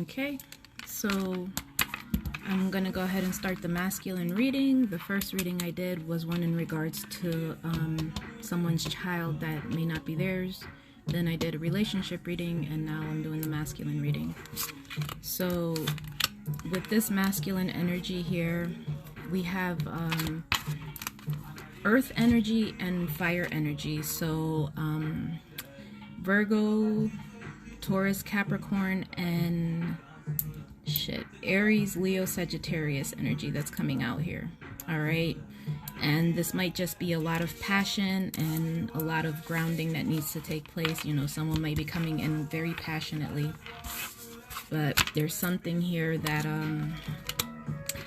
Okay, so I'm gonna go ahead and start the masculine reading. The first reading I did was one in regards to someone's child that may not be theirs. Then I did a relationship reading, and now I'm doing the masculine reading. So with this masculine energy here, we have earth energy and fire energy. So Virgo, Taurus, Capricorn, and Aries, Leo, Sagittarius energy that's coming out here. All right, and this might just be a lot of passion and a lot of grounding that needs to take place. You know, someone might be coming in very passionately, but there's something here that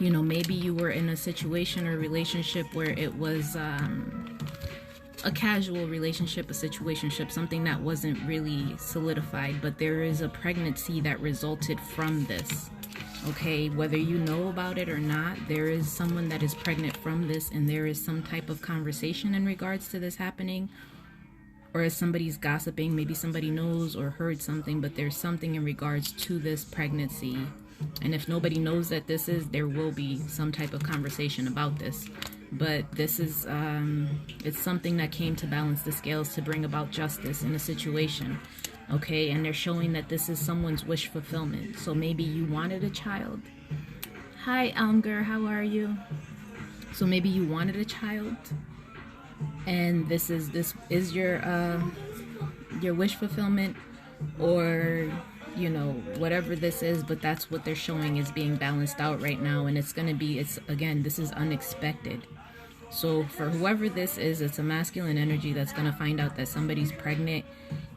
you know, maybe you were in a situation or relationship where it was a casual relationship, a situationship, something that wasn't really solidified, but there is a pregnancy that resulted from this. Okay, whether you know about it or not, there is someone that is pregnant from this, and there is some type of conversation in regards to this happening, or as somebody's gossiping, maybe somebody knows or heard something, but there's something in regards to this pregnancy. And if nobody knows that this is, there will be some type of conversation about this. But this is, it's something that came to balance the scales to bring about justice in a situation. Okay, and they're showing that this is someone's wish fulfillment. So maybe you wanted a child. Hi, Almger, how are you? So maybe you wanted a child, and this is your wish fulfillment, or you know, whatever this is, but that's what they're showing is being balanced out right now. And it's gonna be, again, this is unexpected. So for whoever this is, it's a masculine energy that's gonna find out that somebody's pregnant,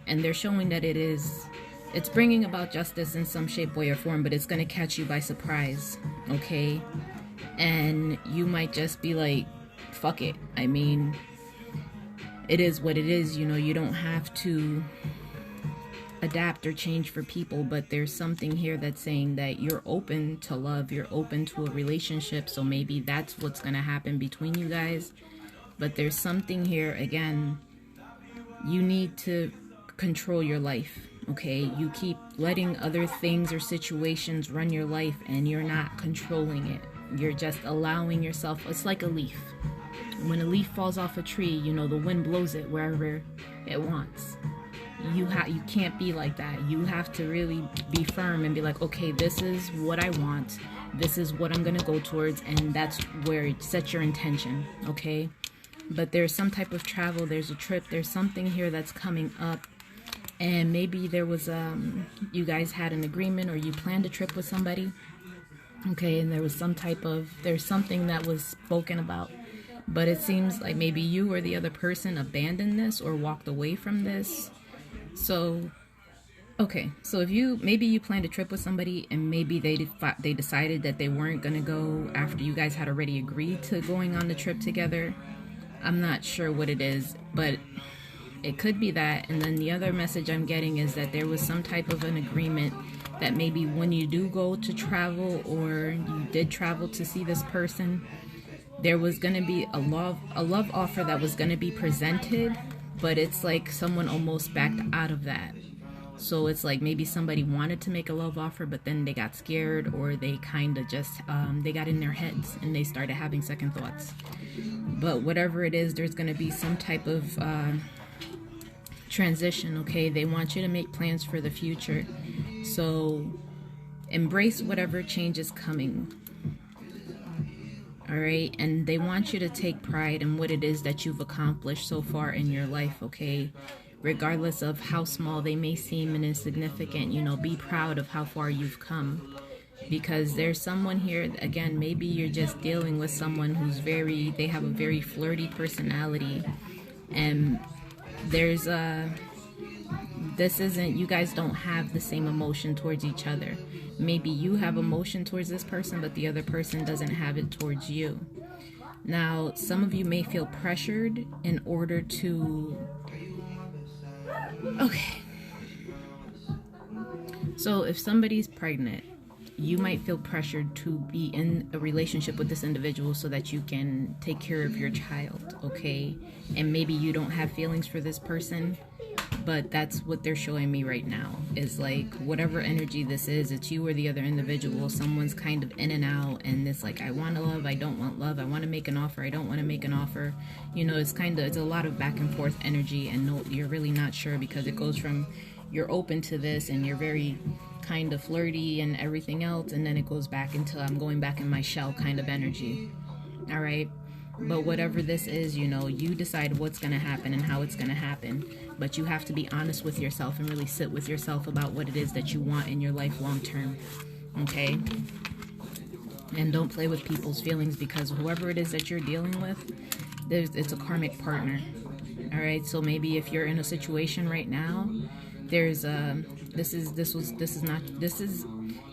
and they're showing that it's bringing about justice in some shape, way, or form, but it's gonna catch you by surprise. Okay, and you might just be like, fuck it, I mean, it is what it is. You know, you don't have to adapt or change for people, but there's something here that's saying that you're open to love, you're open to a relationship. So maybe that's what's going to happen between you guys. But there's something here, again, you need to control your life. Okay, you keep letting other things or situations run your life, and you're not controlling it. You're just allowing yourself. It's like a leaf. When a leaf falls off a tree, you know, the wind blows it wherever it wants. You can't be like that. You have to really be firm and be like, okay, this is what I want, this is what I'm gonna go towards, and that's where it sets your intention. Okay, but there's some type of travel, there's a trip, there's something here that's coming up, and maybe there was you guys had an agreement, or you planned a trip with somebody. Okay, and there was there's something that was spoken about, but it seems like maybe you or the other person abandoned this or walked away from this. So, okay, so if maybe you planned a trip with somebody, and maybe they decided that they weren't going to go after you guys had already agreed to going on the trip together. I'm not sure what it is, but it could be that. And then the other message I'm getting is that there was some type of an agreement that maybe when you do go to travel, or you did travel to see this person, there was going to be a love offer that was going to be presented. But it's like someone almost backed out of that. So it's like maybe somebody wanted to make a love offer, but then they got scared, or they kind of just, they got in their heads and they started having second thoughts. But whatever it is, there's going to be some type of transition, okay? They want you to make plans for the future. So embrace whatever change is coming. All right, and they want you to take pride in what it is that you've accomplished so far in your life, okay? Regardless of how small they may seem and insignificant, you know, be proud of how far you've come. Because there's someone here, again, maybe you're just dealing with someone who's they have a very flirty personality, and there's you guys don't have the same emotion towards each other. Maybe you have emotion towards this person, but the other person doesn't have it towards you. Now, some of you may feel pressured in order to... Okay. So if somebody's pregnant, you might feel pressured to be in a relationship with this individual so that you can take care of your child, okay? And maybe you don't have feelings for this person, but that's what they're showing me right now, is like whatever energy this is, it's you or the other individual. Someone's kind of in and out, and it's like, I want to love, I don't want love, I want to make an offer, I don't want to make an offer. You know, it's a lot of back and forth energy, and no, you're really not sure, because it goes from you're open to this and you're very kind of flirty and everything else, and then it goes back into I'm going back in my shell kind of energy. All right. But whatever this is, you know, you decide what's going to happen and how it's going to happen. But you have to be honest with yourself and really sit with yourself about what it is that you want in your life long term. Okay? And don't play with people's feelings, because whoever it is that you're dealing with, it's a karmic partner. All right? So maybe if you're in a situation right now, there's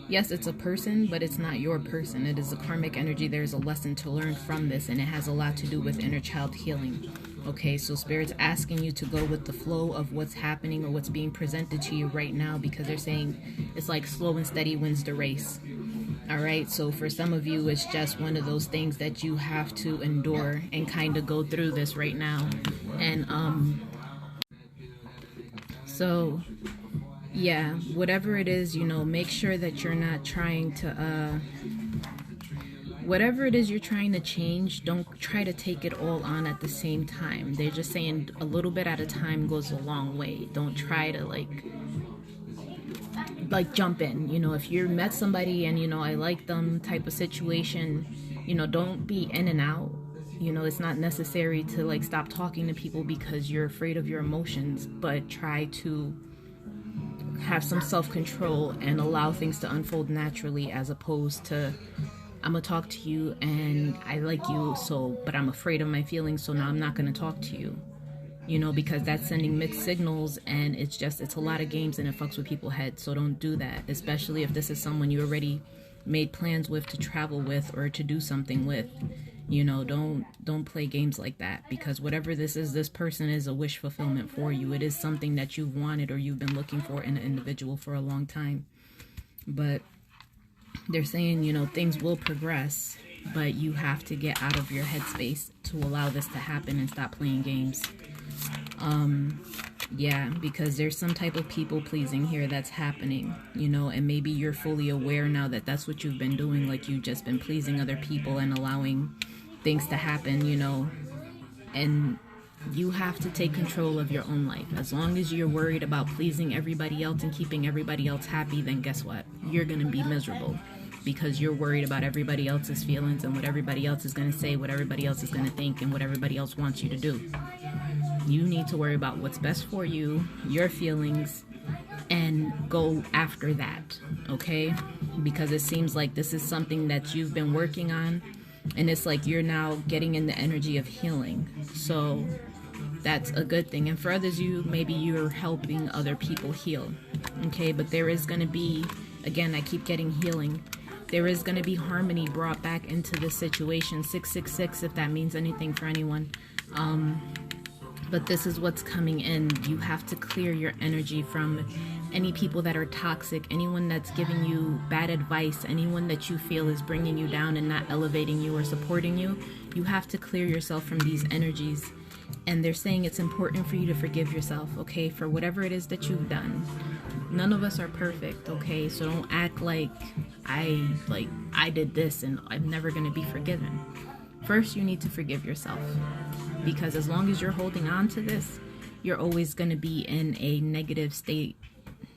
yes, it's a person, but it's not your person. It is a karmic energy. There's a lesson to learn from this, and it has a lot to do with inner child healing. Okay, so Spirit's asking you to go with the flow of what's happening or what's being presented to you right now, because they're saying it's like slow and steady wins the race. All right, so for some of you, it's just one of those things that you have to endure and kind of go through this right now. And so yeah, whatever it is, you know, make sure that you're not trying to whatever it is you're trying to change, don't try to take it all on at the same time. They're just saying a little bit at a time goes a long way. Don't try to like jump in. You know, if you met somebody and, you know, I like them type of situation, you know, don't be in and out. You know, it's not necessary to like stop talking to people because you're afraid of your emotions, but try to have some self-control and allow things to unfold naturally, as opposed to I'm gonna talk to you and I like you, so but I'm afraid of my feelings, so now I'm not gonna talk to you. You know, because that's sending mixed signals, and it's a lot of games, and it fucks with people's heads. So don't do that, especially if this is someone you already made plans with to travel with or to do something with. You know, don't play games like that, because whatever this is, this person is a wish fulfillment for you. It is something that you've wanted or you've been looking for in an individual for a long time. But they're saying, you know, things will progress, but you have to get out of your headspace to allow this to happen and stop playing games. Yeah, because there's some type of people pleasing here that's happening, you know, and maybe you're fully aware now that that's what you've been doing. Like, you've just been pleasing other people and allowing things to happen, you know, and you have to take control of your own life. As long as you're worried about pleasing everybody else and keeping everybody else happy, then guess what? You're going to be miserable, because you're worried about everybody else's feelings and what everybody else is going to say, what everybody else is going to think, and what everybody else wants you to do. You need to worry about what's best for you, your feelings, and go after that, okay? Because it seems like this is something that you've been working on, and it's like you're now getting in the energy of healing. So that's a good thing. And for others, maybe you're helping other people heal, okay? But there is going to be, again, I keep getting healing. There is going to be harmony brought back into this situation. 666, if that means anything for anyone. But this is what's coming in. You have to clear your energy from any people that are toxic, anyone that's giving you bad advice, anyone that you feel is bringing you down and not elevating you or supporting you. You have to clear yourself from these energies. And they're saying it's important for you to forgive yourself, okay, for whatever it is that you've done. None of us are perfect, okay? So don't act like I did this and I'm never going to be forgiven. First, you need to forgive yourself, because as long as you're holding on to this, you're always going to be in a negative state,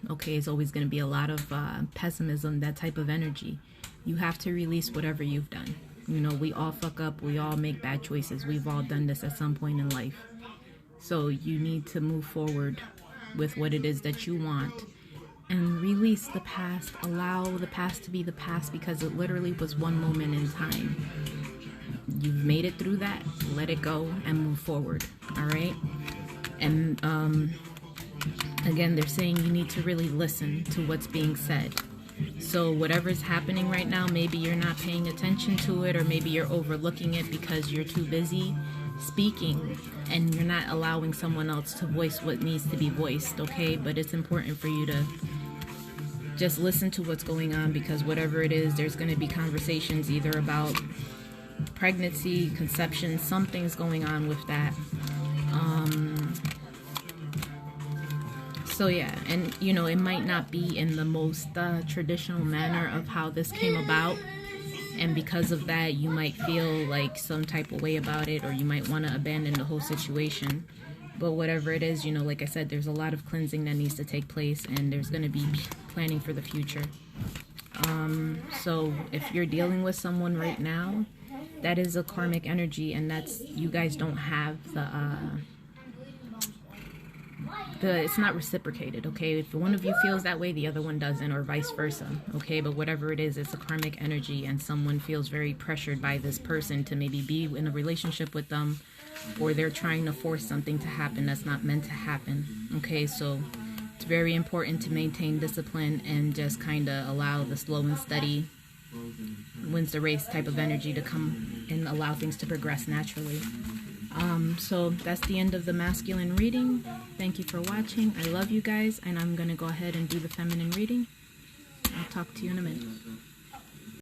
okay? It's always going to be a lot of pessimism, that type of energy. You have to release whatever you've done. You know, we all fuck up. We all make bad choices. We've all done this at some point in life. So you need to move forward with what it is that you want and release the past. Allow the past to be the past, because it literally was one moment in time. You've made it through that. Let it go and move forward. All right. And again, they're saying you need to really listen to what's being said. So whatever's happening right now, maybe you're not paying attention to it, or maybe you're overlooking it because you're too busy speaking and you're not allowing someone else to voice what needs to be voiced, okay? But it's important for you to just listen to what's going on, because whatever it is, there's going to be conversations either about pregnancy, conception, something's going on with that. So yeah, and you know, it might not be in the most traditional manner of how this came about, and because of that you might feel like some type of way about it, or you might want to abandon the whole situation. But whatever it is, you know, like I said, there's a lot of cleansing that needs to take place, and there's going to be planning for the future. So if you're dealing with someone right now, that is a karmic energy, and that's, you guys don't have it's not reciprocated, okay? If one of you feels that way, the other one doesn't, or vice versa, okay? But whatever it is, it's a karmic energy, and someone feels very pressured by this person to maybe be in a relationship with them, or they're trying to force something to happen that's not meant to happen, okay? So it's very important to maintain discipline and just kind of allow the slow and steady wins the race type of energy to come and allow things to progress naturally. So that's the end of the masculine reading. Thank you for watching. I love you guys, and I'm going to go ahead and do the feminine reading. I'll talk to you in a minute.